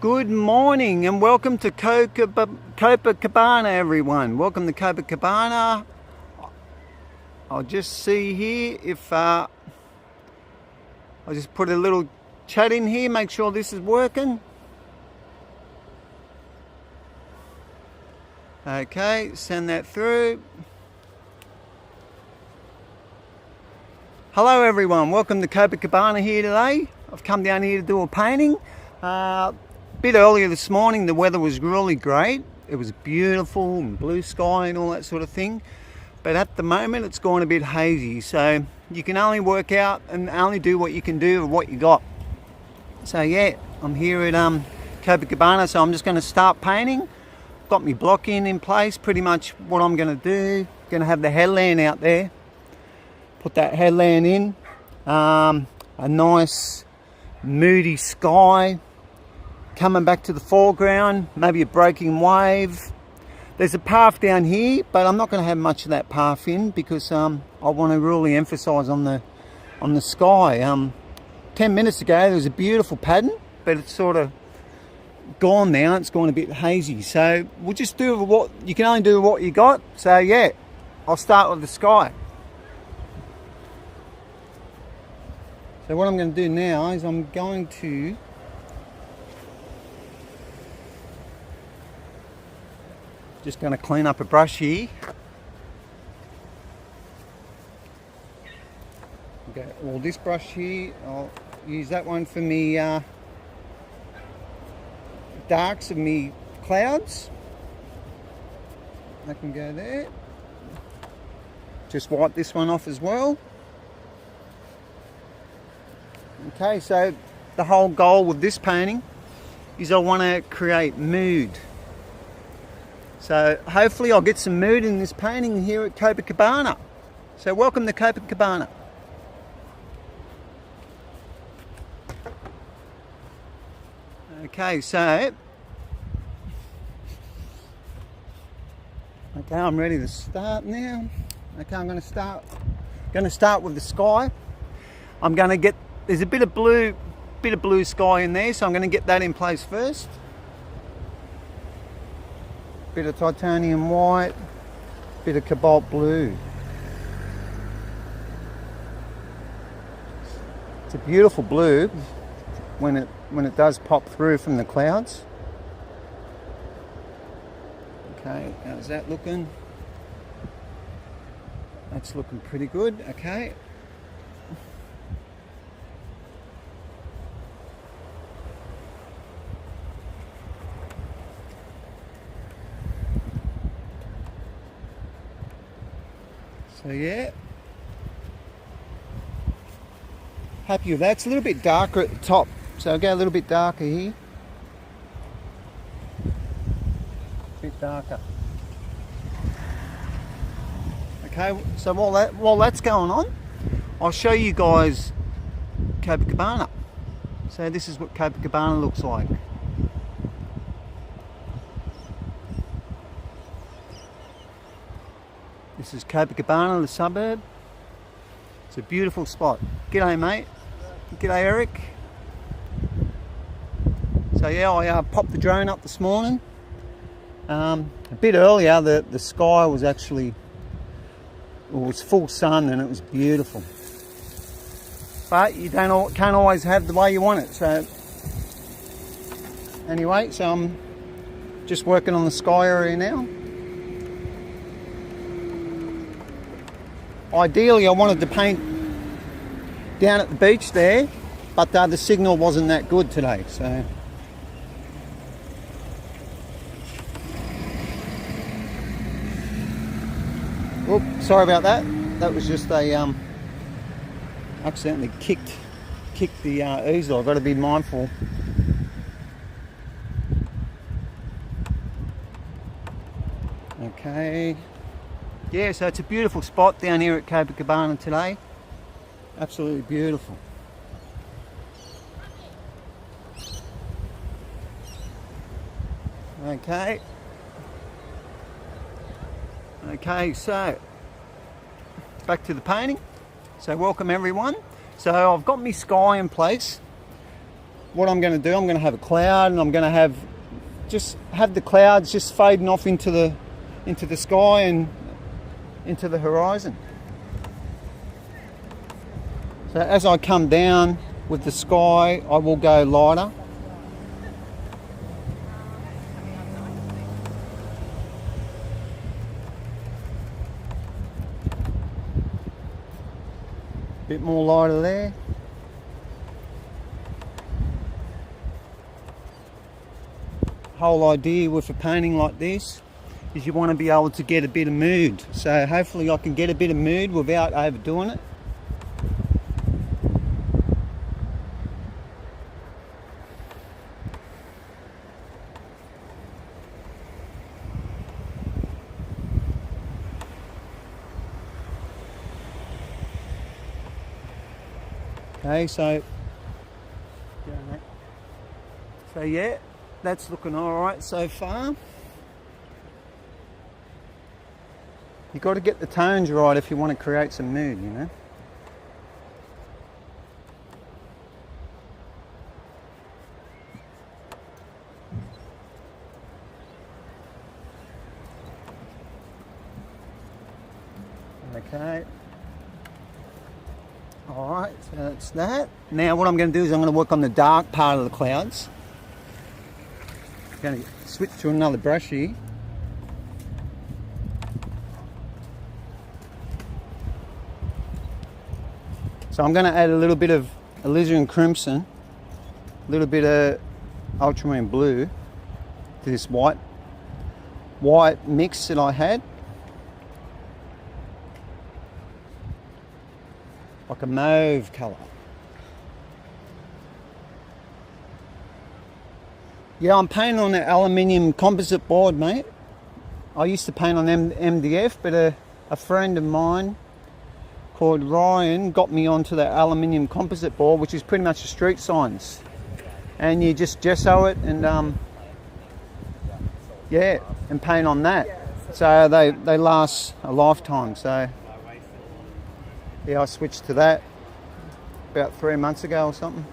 Good morning and welcome to Copacabana, everyone. Welcome to Copacabana. I'll just see here if I'll just put a little chat in here, make sure this is working. Okay, send that through. Hello everyone, welcome to Copacabana here today. I've come down here to do a painting. A bit earlier this morning the weather was really great. It was beautiful and blue sky and all that sort of thing. But at the moment it's gone a bit hazy, so you can only work out and only do what you can do with what you got. So yeah, I'm here at Copacabana, so I'm just going to start painting. Got my block in place, pretty much what I'm going to do. Going to have the headland out there. Put that headland in. A nice moody sky coming back to the foreground, maybe a breaking wave. There's a path down here, but I'm not going to have much of that path in because I want to really emphasize on the sky. 10 minutes ago there was a beautiful pattern, but it's sort of gone now. It's gone a bit hazy, so we'll just do what you can only do what you got. So yeah, I'll start with the sky. So what I'm going to do now is I'm going to just going to clean up a brush here. Okay, well, this brush here, I'll use that one for me darks of me clouds. That can go there. Just wipe this one off as well. Okay, so the whole goal with this painting is I want to create mood. So hopefully I'll get some mood in this painting here at Copacabana. So welcome to Copacabana. Okay, so I'm ready to start now. Okay, I'm going to start with the sky. I'm going to get, there's a bit of blue sky in there, so I'm going to get that in place first. Bit of titanium white, bit of cobalt blue. It's a beautiful blue when it does pop through from the clouds. Okay, how's that looking? That's looking pretty good. Okay. So yeah, happy with that. It's a little bit darker at the top, so I'll go a little bit darker here. A bit darker. Okay, so while that's going on, I'll show you guys Copacabana. So this is what Copacabana looks like. This is Copacabana, the suburb. It's a beautiful spot. G'day mate. G'day Eric. So yeah, I popped the drone up this morning. A bit earlier, the sky was actually, it was full sun and it was beautiful. But you can't always have the way you want it. So anyway, so I'm just working on the sky area now. Ideally I wanted to paint down at the beach there, but the signal wasn't that good today, so oops, sorry about that. That was just a accidentally kicked the easel. I've got to be mindful. Okay. Yeah, so it's a beautiful spot down here at Copacabana today. Absolutely beautiful. Okay. Okay, so back to the painting. So welcome everyone. So I've got my sky in place. what I'm going to do, I'm going to have a cloud, and I'm going to have the clouds just fading off into the sky and into the horizon. So as I come down with the sky, I will go lighter. Bit more lighter there. Whole idea with a painting like this is you want to be able to get a bit of mood. So hopefully I can get a bit of mood without overdoing it. Okay, so yeah, that's looking all right so far. You've got to get the tones right if you want to create some mood, you know. Okay. Alright, so that's that. Now what I'm going to do is I'm going to work on the dark part of the clouds. I'm going to switch to another brush here. So I'm going to add a little bit of alizarin crimson, a little bit of ultramarine blue to this white mix that I had. Like a mauve colour. Yeah, I'm painting on an aluminium composite board, mate. I used to paint on MDF, but a friend of mine called Ryan got me onto the aluminium composite board, which is pretty much the street signs. And you just gesso it and yeah, and paint on that. So they last a lifetime. So yeah, I switched to that about 3 months ago or something.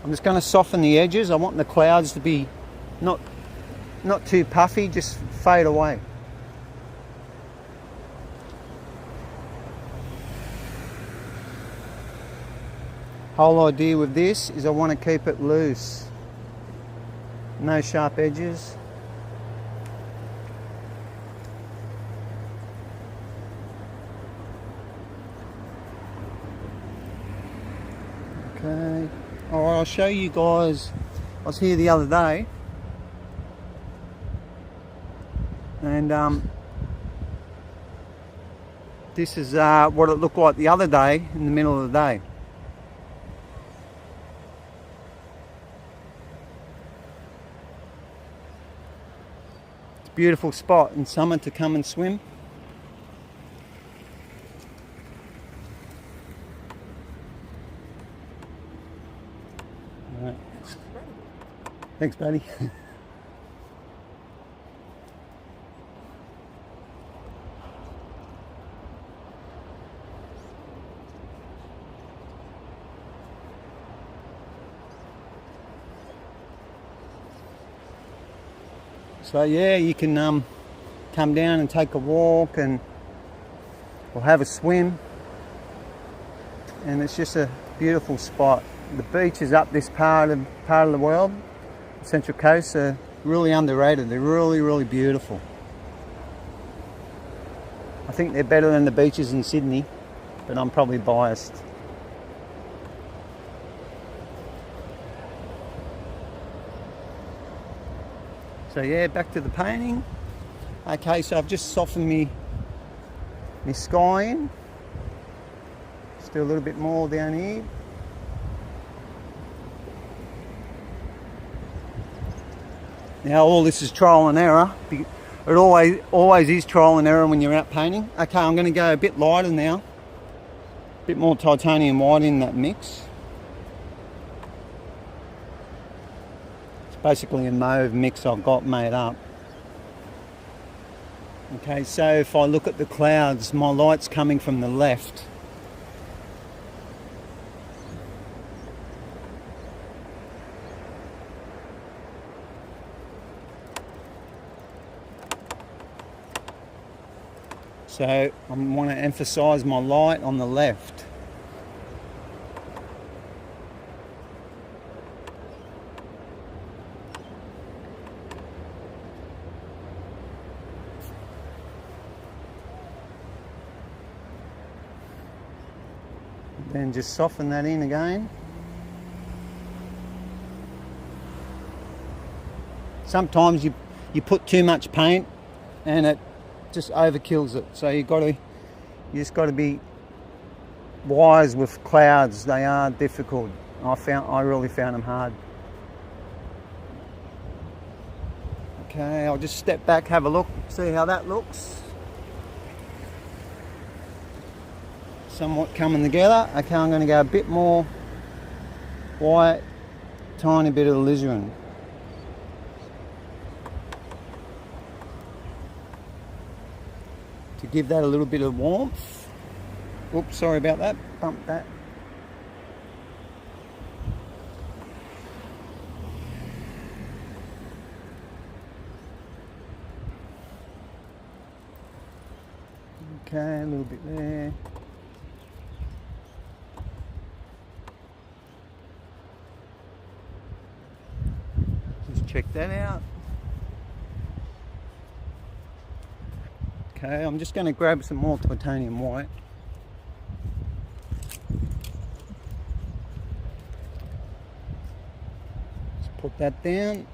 I'm just going to soften the edges. I want the clouds to be not too puffy, just fade away. Whole idea with this is I want to keep it loose. No sharp edges. Okay. Alright, I'll show you guys. I was here the other day and this is what it looked like the other day in the middle of the day. Beautiful spot in summer to come and swim. All right. Thanks, buddy. So yeah, you can come down and take a walk and or have a swim, and it's just a beautiful spot. The beach is up this part of the world. The Central Coast are really underrated. They're really beautiful. I think they're better than the beaches in Sydney, but I'm probably biased. So yeah, back to the painting. Okay, so I've just softened my sky in. Just do a little bit more down here. Now all this is trial and error. It always is trial and error when you're out painting. Okay, I'm going to go a bit lighter now. A bit more titanium white in that mix. Basically a mauve mix I've got made up. Okay, so if I look at the clouds, my light's coming from the left. So I want to emphasise my light on the left. Then just soften that in again. Sometimes you put too much paint and it just overkills it. So you just got to be wise with clouds. They are difficult. I really found them hard. Okay, I'll just step back, have a look, see how that looks. Somewhat coming together. Okay, I'm going to go a bit more white, tiny bit of alizarin. To give that a little bit of warmth. Oops, sorry about that, bump that. Okay, a little bit there. Just check that out. Okay, I'm just going to grab some more titanium white. Just put that down.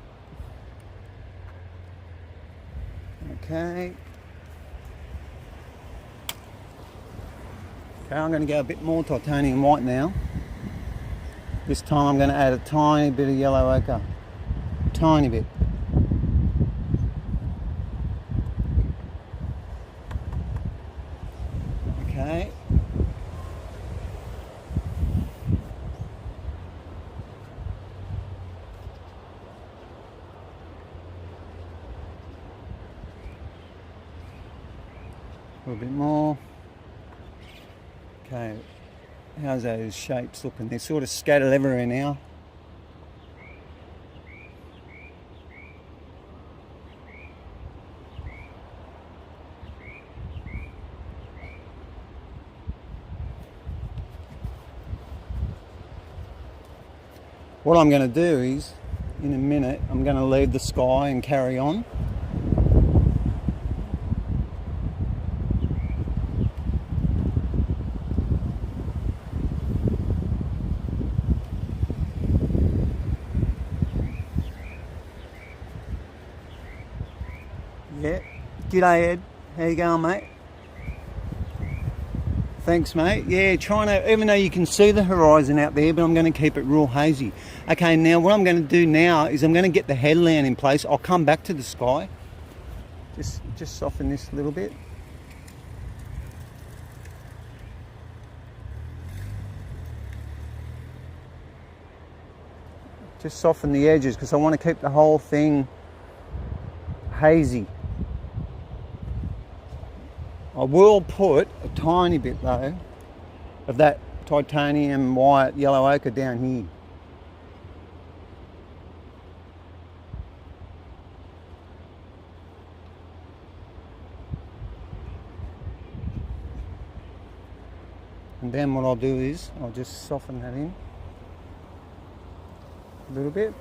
Okay. Okay, I'm going to go a bit more titanium white now. This time I'm going to add a tiny bit of yellow ochre. Tiny bit. Okay. A little bit more. Okay. How's those shapes looking? They're sort of scattered everywhere now. What I'm going to do is, in a minute, I'm going to leave the sky and carry on. Yeah. G'day Ed. How you going, mate? Thanks, mate. Yeah, trying to, even though you can see the horizon out there, but I'm going to keep it real hazy. Okay, now what I'm going to do now is I'm going to get the headland in place. I'll come back to the sky. Just soften this a little bit. Just soften the edges because I want to keep the whole thing hazy. I will put a tiny bit though of that titanium white yellow ochre down here. And then what I'll do is I'll just soften that in a little bit.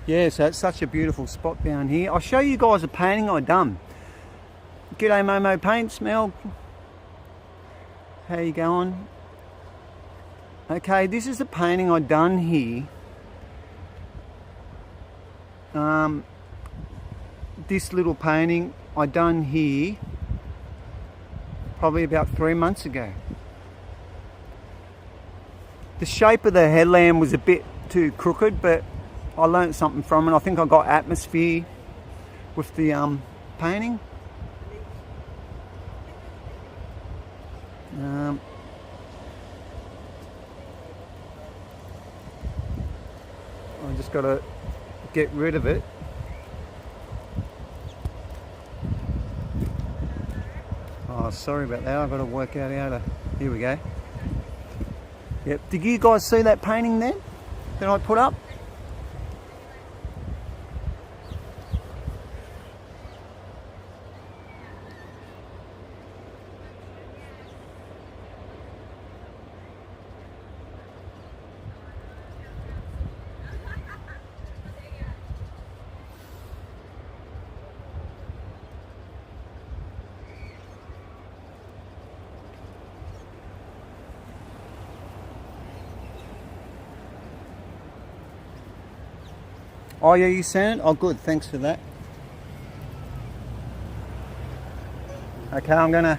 Yeah, so it's such a beautiful spot down here. I'll show you guys a painting I done. G'day Momo Paints, Mel. How you going? Okay, this is a painting I done here. This little painting I done here probably about 3 months ago. The shape of the headland was a bit too crooked, but I learnt something from it. I think I got atmosphere with the painting. I just got to get rid of it. Oh, sorry about that. I've got to work out how to... Here we go. Yep. Did you guys see that painting then that I put up? Oh yeah, you sent it? Oh good, thanks for that. Okay, I'm gonna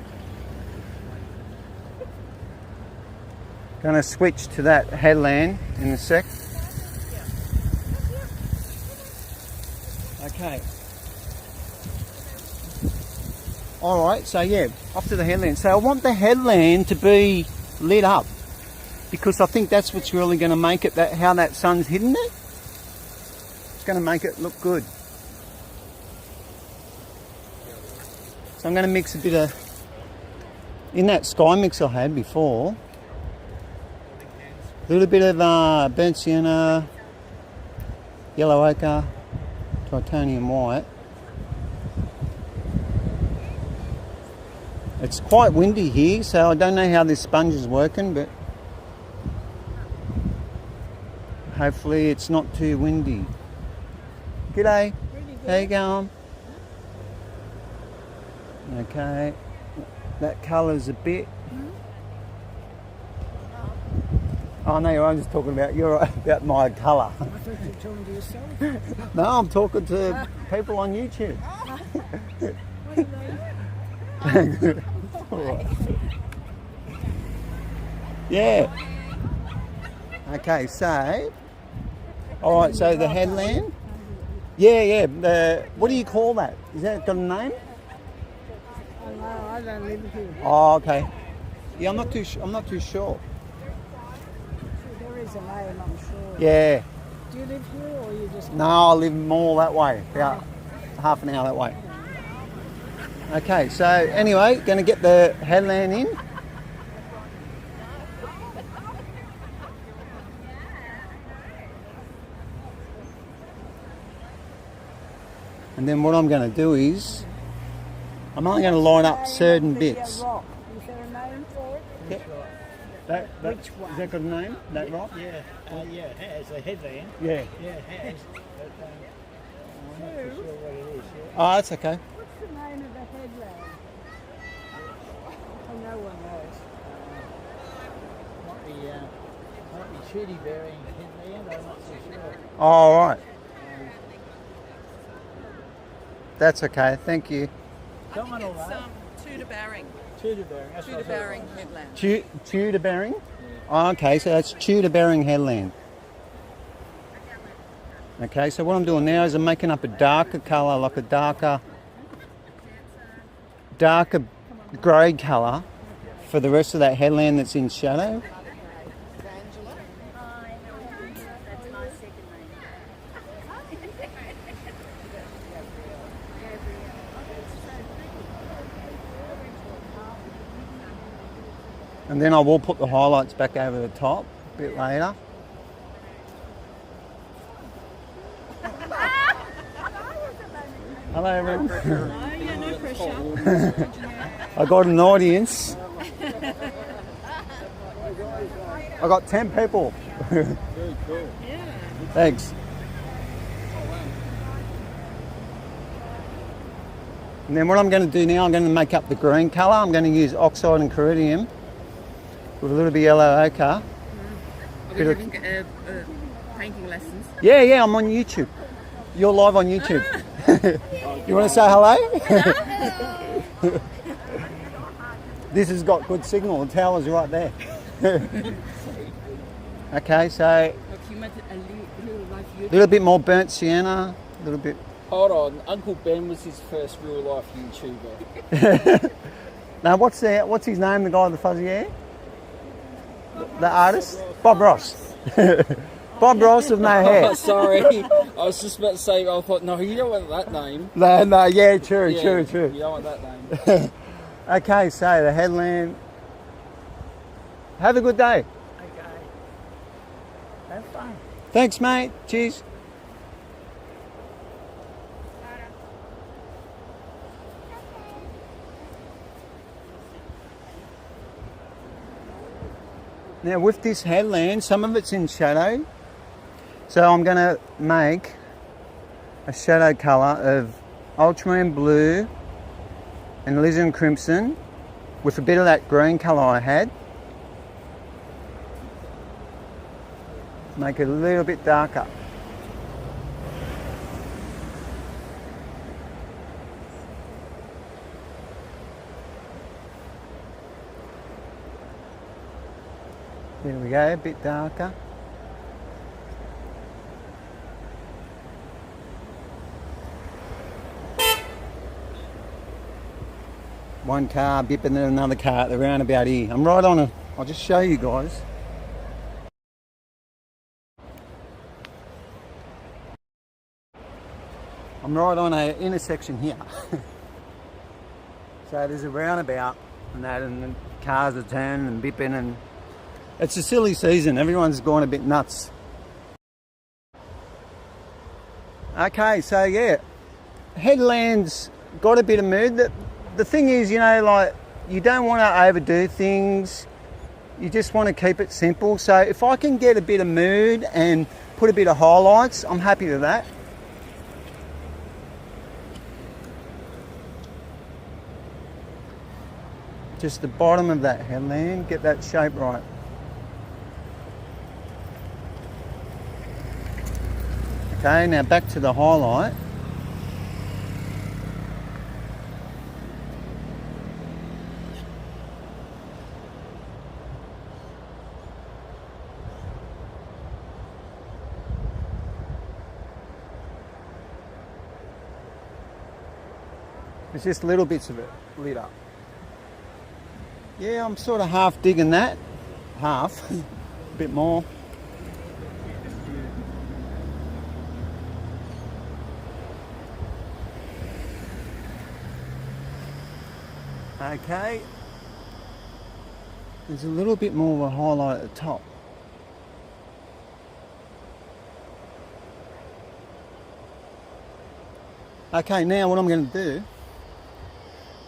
switch to that headland in a sec. Okay. Alright, so yeah, off to the headland. So I want the headland to be lit up because I think that's what's really gonna make it, that how that sun's hidden it. Going to make it look good. So I'm going to mix a bit of, in that sky mix I had before, a little bit of burnt sienna, yellow ochre, titanium white. It's quite windy here, so I don't know how this sponge is working, but hopefully it's not too windy. G'day, how you going? Okay, that colour's a bit... Oh no, I'm just talking about about my colour. I thought you were talking to yourself. No, I'm talking to people on YouTube. What are they? Right. Yeah. Okay, so... Alright, so the headland... Yeah. What do you call that? Is that got a name? Oh no, I don't live here. Oh, okay. Yeah, I'm not too sure. There is a name, I'm sure. Yeah. Do you live here or you just... No, I live more that way. About half an hour that way. Okay, so anyway, going to get the headland in. And then what I'm going to do is, I'm only going to line up certain bits. Rock. Is there a name for it? Yeah. Which one? Has that got a name, that rock? Yeah, it has a headland. Yeah. Yeah, it has. But, I'm not too sure what it is. Yeah. Oh, that's okay. What's the name of the headland? Oh, no one knows. Might be Shooty Bearing headland. I'm not too sure. Oh, all right. That's okay, thank you. Someone will know. Tudor Barring. Shooty Bearing. That's Tudor what I thought. Barring headland. Tudor Bearing? Oh, okay, so that's Tudor Bearing headland. Okay, so what I'm doing now is I'm making up a darker colour, like a darker grey colour for the rest of that headland that's in shadow. And then I will put the highlights back over the top a bit later. Hello everyone. No pressure. I got an audience. I got 10 people. Very cool. Thanks. And then what I'm going to do now, I'm going to make up the green colour. I'm going to use oxide and corundum with a little bit of yellow ochre. Are we having painting lessons? Yeah, I'm on YouTube. You're live on YouTube. You want to say hello? This has got good signal. The tower's right there. Okay, so Look, you made a little life a little bit more burnt sienna, a little bit. Hold on, Uncle Ben was his first real life YouTuber. Now, what's his name? The guy with the fuzzy hair, the artist, Bob Ross. Bob Ross with no Oh, hair. sorry. I was just about to say, I thought, no, you don't want that name. No, yeah, true. You don't want that name. Okay, so the headland. Have a good day. Okay. Have fun. Thanks, mate. Cheers. Now with this headland, some of it's in shadow. So I'm going to make a shadow colour of ultramarine blue and alizarin crimson with a bit of that green colour I had. Make it a little bit darker. There we go, a bit darker. One car bipping at another car at the roundabout here. I'm right on it. I'll just show you guys. I'm right on an intersection here. So there's a roundabout and that, and the cars are turning and bipping, and it's a silly season. Everyone's gone a bit nuts. Okay, so yeah, headlands got a bit of mood. The thing is, you know, like, you don't want to overdo things. You just want to keep it simple. So if I can get a bit of mood and put a bit of highlights, I'm happy with that. Just the bottom of that headland, get that shape right. Okay, now back to the highlight. There's just little bits of it lit up. Yeah, I'm sort of half digging that. Half. A bit more. Okay. There's a little bit more of a highlight at the top. Okay, now what I'm going to do,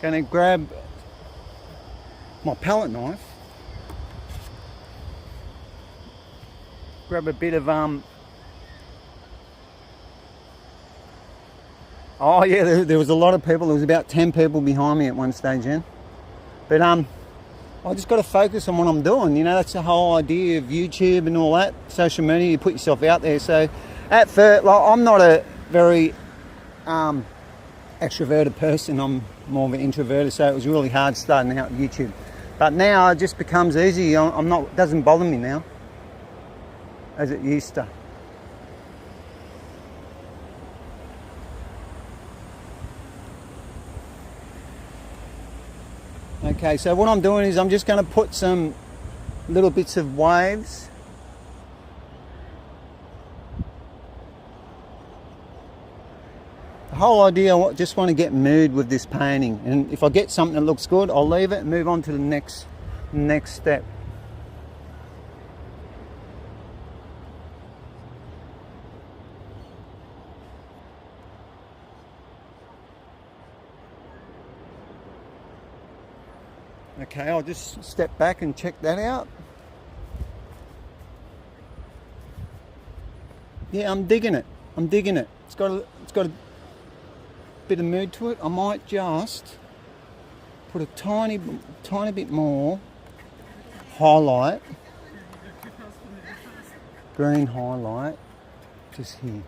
going to grab my palette knife, grab a bit of oh yeah, there was a lot of people. There was about 10 people behind me at one stage then. But I just got to focus on what I'm doing. You know, that's the whole idea of YouTube and all that, social media. You put yourself out there. So at first, like, I'm not a very extroverted person. I'm more of an introverted, so it was really hard starting out with YouTube. But now it just becomes easy. I'm not, it doesn't bother me now as it used to. Okay, so what I'm doing is I'm just going to put some little bits of waves. The whole idea, I just want to get mood with this painting, and if I get something that looks good, I'll leave it and move on to the next step. Okay, I'll just step back and check that out. Yeah, I'm digging it. I'm digging it. It's got a bit of mood to it. I might just put a tiny bit more highlight, green highlight, just here.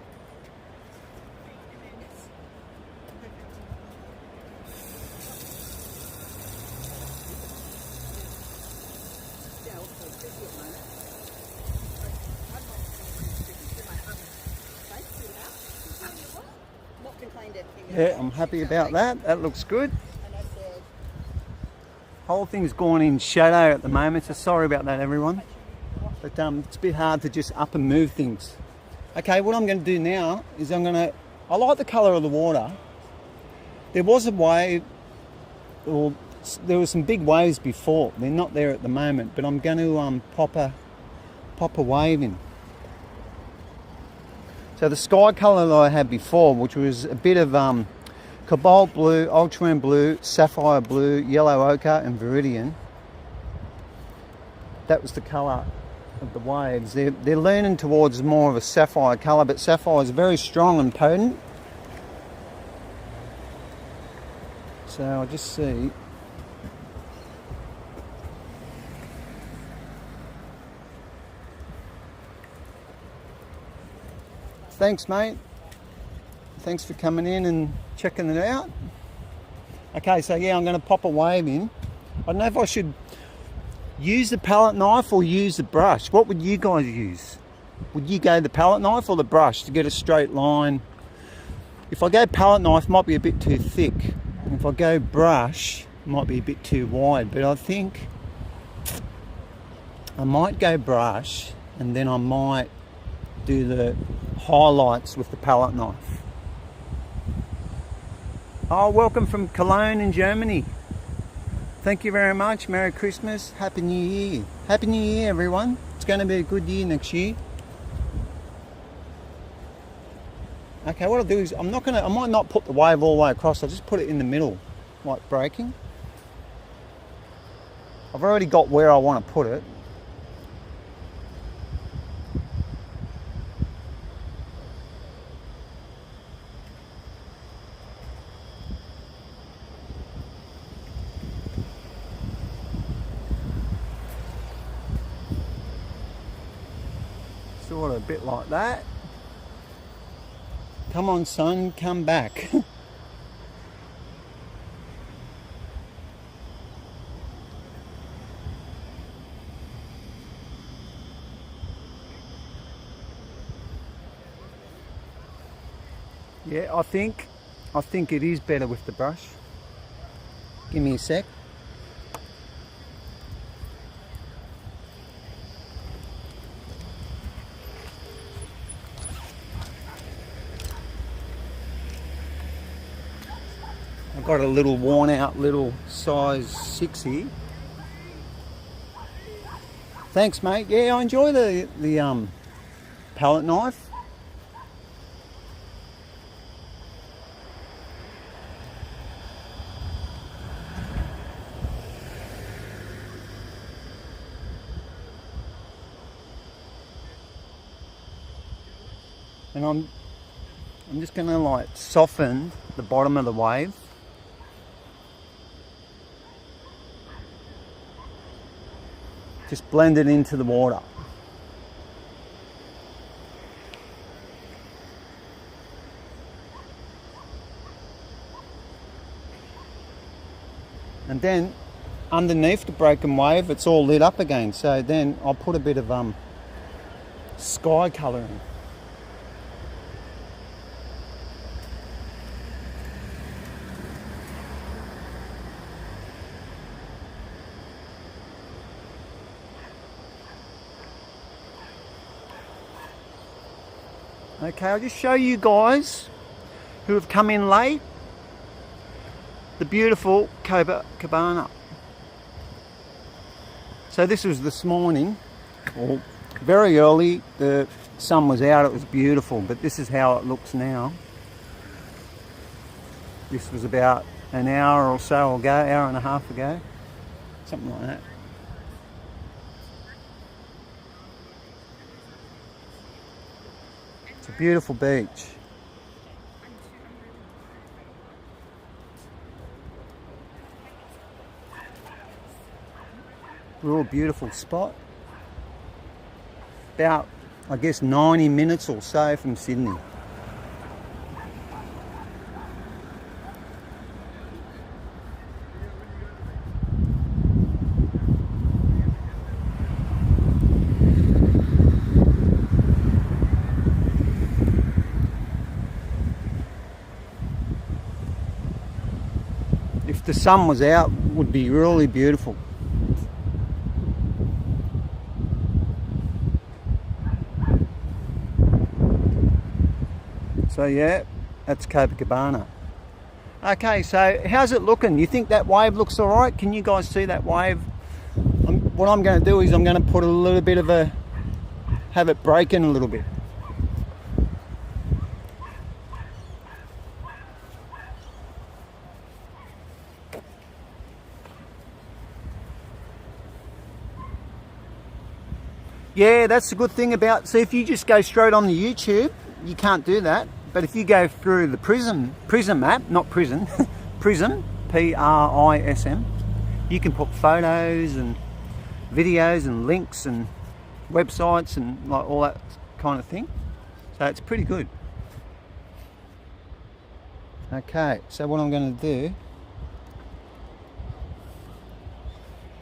Yeah, I'm happy about that. That looks good. Whole thing's gone in shadow at the moment, so sorry about that, everyone. But it's a bit hard to just up and move things. Okay, what I'm going to do now is I like the colour of the water. There was a wave, or there were some big waves before. They're not there at the moment, but I'm going to pop a wave in. So the sky colour that I had before, which was a bit of cobalt blue, ultramarine blue, sapphire blue, yellow ochre and viridian. That was the colour of the waves. They're leaning towards more of a sapphire colour, but sapphire is very strong and potent. So I'll just see. Thanks, mate. Thanks for coming in and checking it out. Okay, so yeah, I'm going to pop a wave in. I don't know if I should use the palette knife or use the brush. What would you guys use? Would you go the palette knife or the brush to get a straight line? If I go palette knife, it might be a bit too thick. And if I go brush, it might be a bit too wide. But I think I might go brush, and then I might do the highlights with the palette knife. Oh, welcome from Cologne in Germany. Thank you very much. Merry Christmas. Happy New Year. Happy New Year, everyone. It's going to be a good year next year. Okay, what I'll do is I might not put the wave all the way across. I'll just put it in the middle, like breaking. I've already got where I want to put it. Sort of a bit like that. Come on, son, come back. Yeah, I think it is better with the brush. Give me a sec. I've got a little worn out little size 6 here. Thanks, mate. Yeah, I enjoy the palette knife. And I'm just going to like soften the bottom of the wave. Just blend it into the water. And then underneath the broken wave, it's all lit up again. So then I'll put a bit of sky colour in. Okay, I'll just show you guys who have come in late the beautiful Copacabana. So this was this morning, or very early. The sun was out, it was beautiful, but this is how it looks now. This was about an hour or so ago, hour and a half ago, something like that. It's a beautiful beach. Real beautiful spot. About, I guess, 90 minutes or so from Sydney. If the sun was out, it would be really beautiful. So yeah, that's Copacabana. Okay, so how's it looking? You think that wave looks all right? Can you guys see that wave? What I'm going to do is I'm going to put a little bit of have it break in a little bit. Yeah, that's the good thing about, see, if you just go straight on the YouTube, you can't do that. But if you go through the Prism app, not prison, Prism, Prism, you can put photos and videos and links and websites and like all that kind of thing. So it's pretty good. Okay, so what I'm going to do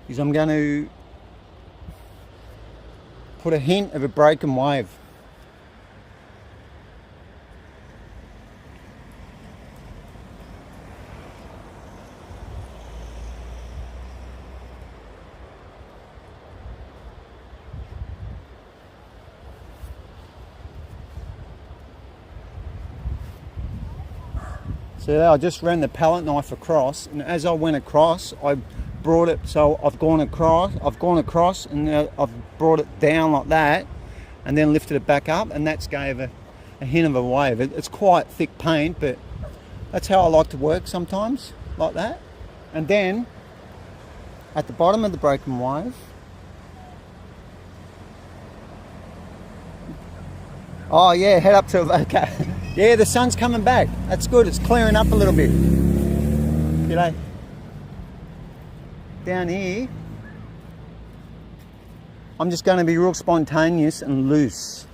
is I'm going to put a hint of a broken wave. So I just ran the palette knife across, and as I went across, I brought it, so I've gone across and I've brought it down like that and then lifted it back up, and that's gave a hint of a wave. It's quite thick paint, but that's how I like to work sometimes, like that. And then at the bottom of the broken wave, oh yeah, head up to, okay. Yeah, the sun's coming back. That's good, it's clearing up a little bit. G'day. Down here, I'm just going to be real spontaneous and loose.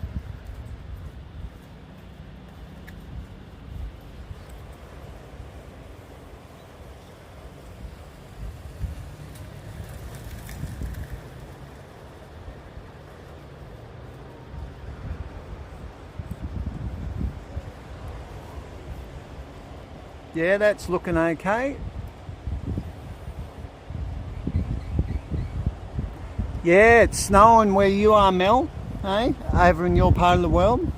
Yeah, that's looking okay. Yeah, it's snowing where you are, Mel, hey? Over in your part of the world.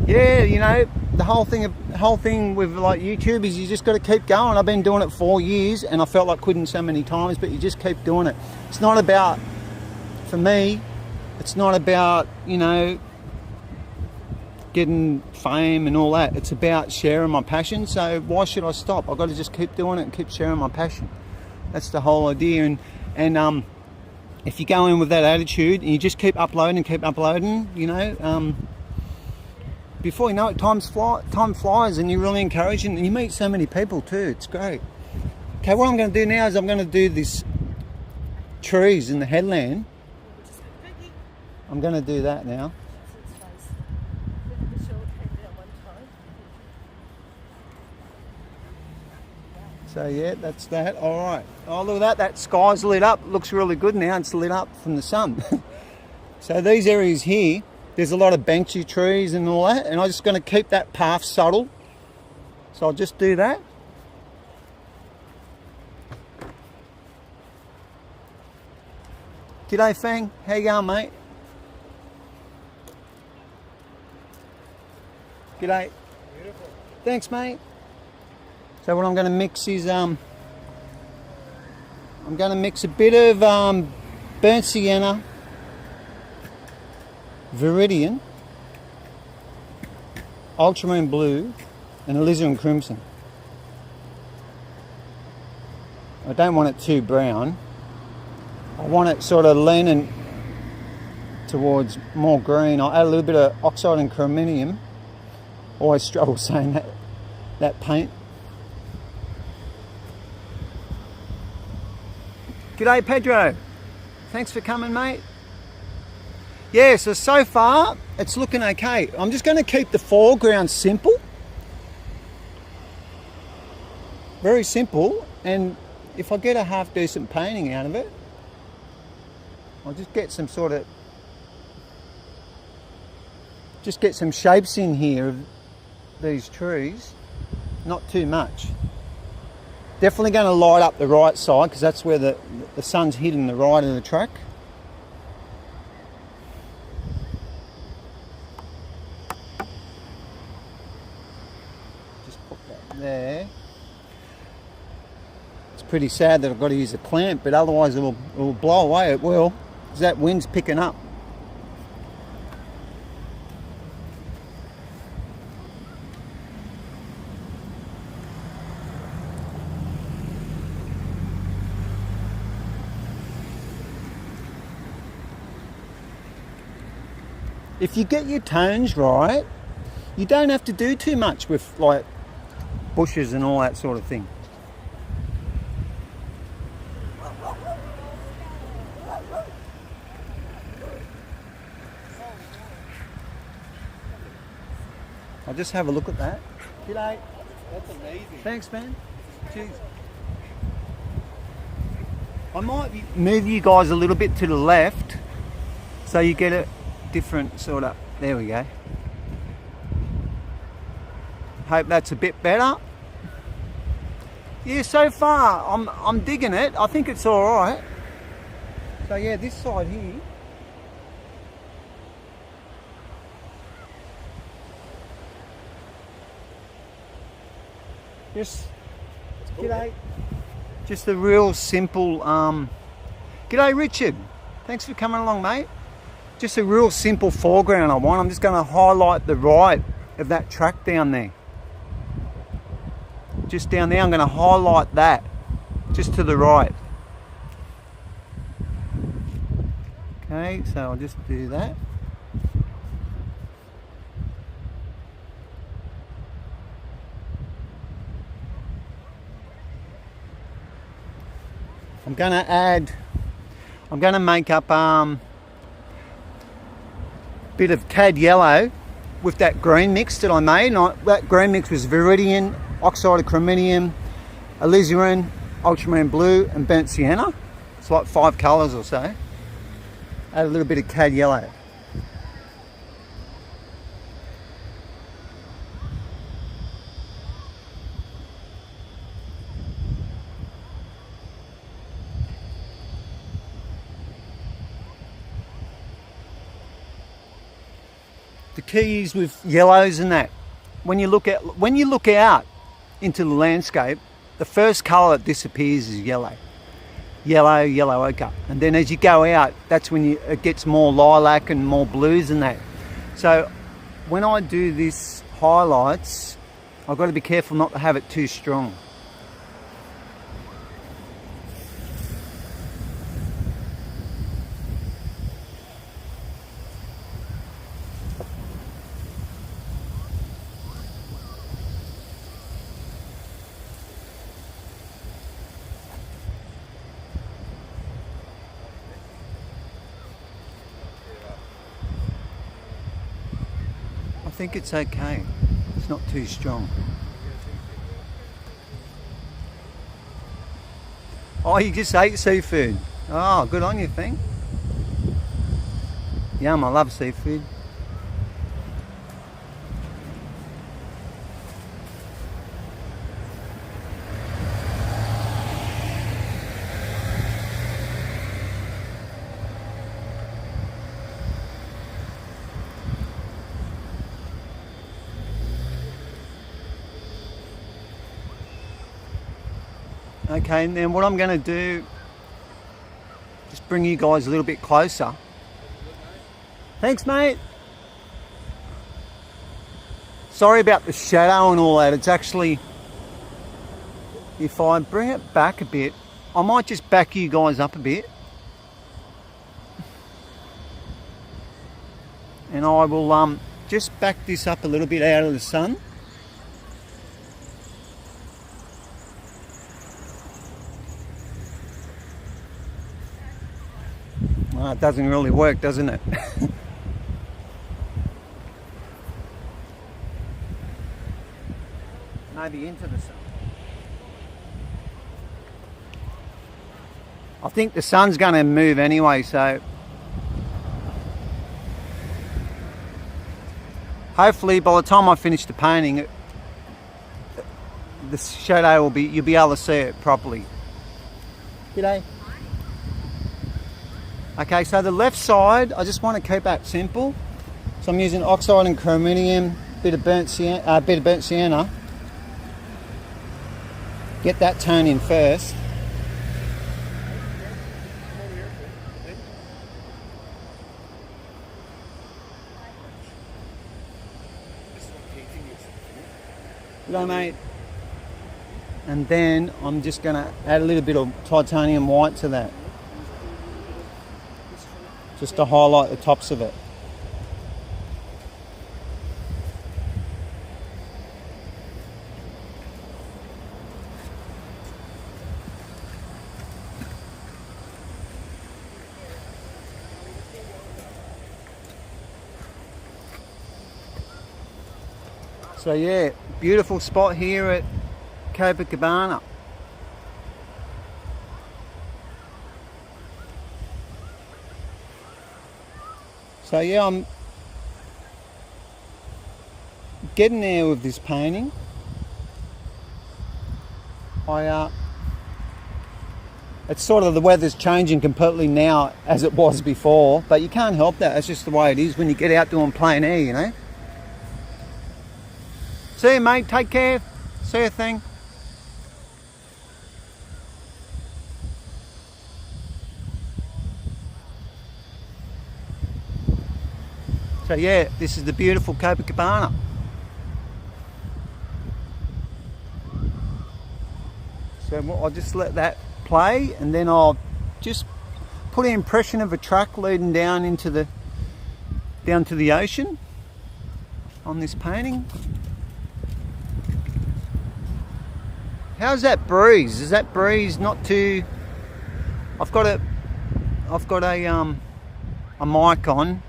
Yeah, you know, the whole thing with like YouTube is you just got to keep going. I've been doing it 4 years and I felt like quitting so many times, but you just keep doing it. It's not about, for me, it's not about, you know, getting fame and all that. It's about sharing my passion. So why should I stop? I've got to just keep doing it and keep sharing my passion. That's the whole idea. And if you go in with that attitude and you just keep uploading, you know, before you know it, time flies, and you're really encouraging, and you meet so many people too. It's great. Okay, what I'm going to do now is I'm going to do this trees in the headland. I'm going to do that now. So yeah, that's that. All right. Oh, look at that. That sky's lit up. Looks really good now. It's lit up from the sun. So these areas here, there's a lot of benchy trees and all that, and I'm just going to keep that path subtle. So I'll just do that. G'day, Fang. How you going, mate? G'day. Beautiful. Thanks, mate. So what I'm going to mix is, I'm going to mix a bit of burnt sienna, viridian, ultramarine blue, and alizarin crimson. I don't want it too brown. I want it sort of leaning towards more green. I'll add a little bit of oxide and chromium. Always struggle saying that paint. G'day, Pedro. Thanks for coming, mate. Yeah, so far it's looking okay. I'm just going to keep the foreground simple. Very simple, and if I get a half decent painting out of it, I'll just get some sort of, just get some shapes in here of these trees, not too much. Definitely going to light up the right side because that's where the sun's hitting the right of the track. It's pretty sad that I've got to use a clamp, but otherwise it will blow away. It will, because that wind's picking up. If you get your tones right, you don't have to do too much with like bushes and all that sort of thing. I'll just have a look at that. G'day. That's amazing. Thanks, man. Cheers. I might move you guys a little bit to the left so you get a different sort of... There we go. Hope that's a bit better. Yeah, so far I'm digging it. I think it's all right. So yeah, this side here. Just g'day. Just a real simple. G'day, Richard. Thanks for coming along, mate. Just a real simple foreground I want. I'm just going to highlight the right of that track down there. Just down there, I'm going to highlight that. Just to the right. Okay, so I'll just do that. I'm going to make up bit of cad yellow with that green mix that I made. That green mix was viridian, oxide of chromium, alizarin, ultramarine blue and burnt sienna. It's like 5 colours or so. Add a little bit of cad yellow. The key is with yellows and that. When you look out into the landscape, the first colour that disappears is yellow. Yellow, yellow ochre. And then as you go out, that's when it gets more lilac and more blues and that. So when I do this highlights, I've got to be careful not to have it too strong. I think it's okay. It's not too strong. Oh, you just ate seafood. Oh, good on you, thing. Yum, I love seafood. Okay, and then what I'm going to do, just bring you guys a little bit closer. Thanks, mate. Sorry about the shadow and all that. It's actually, if I bring it back a bit, I might just back you guys up a bit. And I will just back this up a little bit out of the sun. Oh, it doesn't really work, doesn't it? Maybe into the sun. I think the sun's going to move anyway, so hopefully by the time I finish the painting, the shadow will be, you'll be able to see it properly. G'day. Okay, so the left side, I just want to keep that simple. So I'm using oxide and chromium, bit of burnt sienna. Get that tone in first. G'day, mate. And then I'm just going to add a little bit of titanium white to that, just to highlight the tops of it. So yeah, beautiful spot here at Copacabana. So yeah, I'm getting there with this painting. It's sort of, the weather's changing completely now as it was before, but you can't help that. That's just the way it is when you get out doing plein air, you know. See you, mate. Take care. See you, thing. So yeah, this is the beautiful Copacabana. So I'll just let that play, and then I'll just put an impression of a track leading down to the ocean on this painting. How's that breeze? Is that breeze not too? I've got a mic on,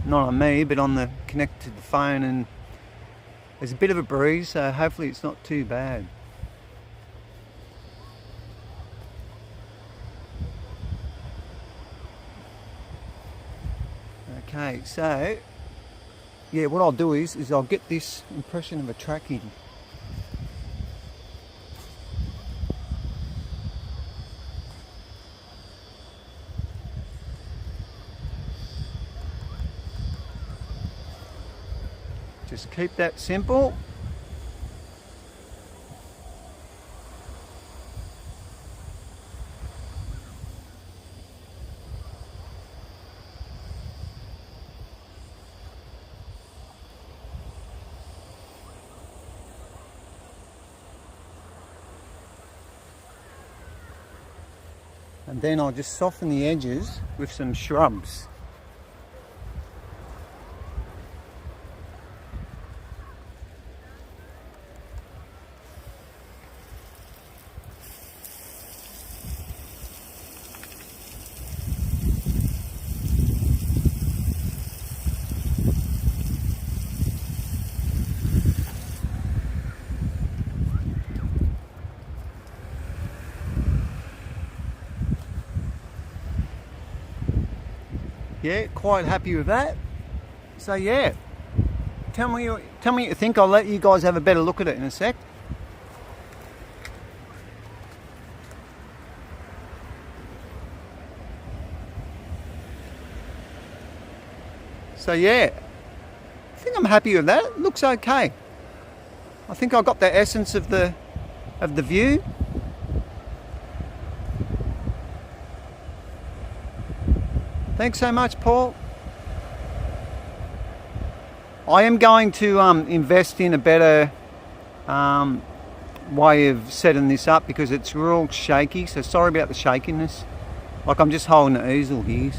not on me, but on the connected to the phone, and there's a bit of a breeze, so hopefully it's not too bad. Okay, so yeah, what I'll do is I'll get this impression of a track in. Just keep that simple. And then I'll just soften the edges with some shrubs. Yeah, quite happy with that. So yeah, tell me what you think. I'll let you guys have a better look at it in a sec. So yeah, I think I'm happy with that. It looks okay. I think I got the essence of the view. Thanks so much, Paul. I am going to invest in a better way of setting this up because it's real shaky. So sorry about the shakiness. Like I'm just holding the easel here.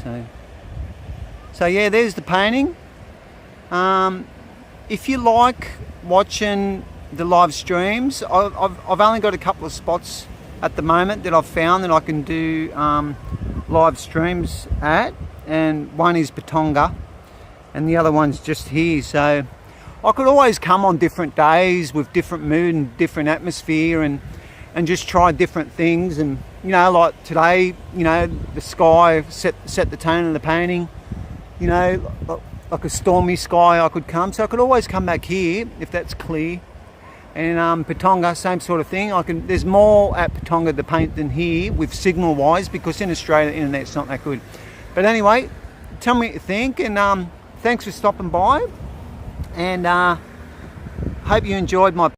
So yeah, there's the painting. If you like watching the live streams, I've only got a couple of spots at the moment that I've found that I can do live streams at. And one is Patonga and the other one's just here. So I could always come on different days with different mood and different atmosphere and just try different things. And you know, like today, you know, the sky set the tone of the painting. You know, like a stormy sky, I could come. So I could always come back here if that's clear. And Patonga, same sort of thing. There's more at Patonga to paint than here with signal wise, because in Australia the internet's not that good. But anyway, tell me what you think, and thanks for stopping by, and hope you enjoyed my.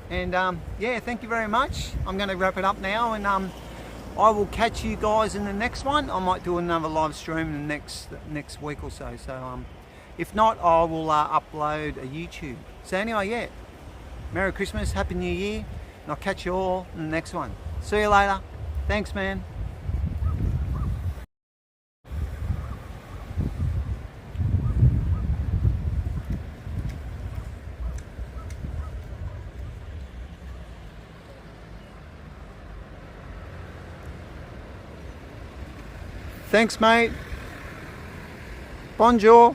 And yeah, thank you very much. I'm going to wrap it up now, and I will catch you guys in the next one. I might do another live stream in the next week or so. So If not, I will upload a YouTube. So anyway, yeah, Merry Christmas, Happy New Year, and I'll catch you all in the next one. See you later. Thanks, man. Thanks, mate. Bonjour.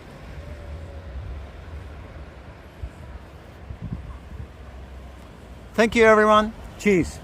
Thank you, everyone. Cheers.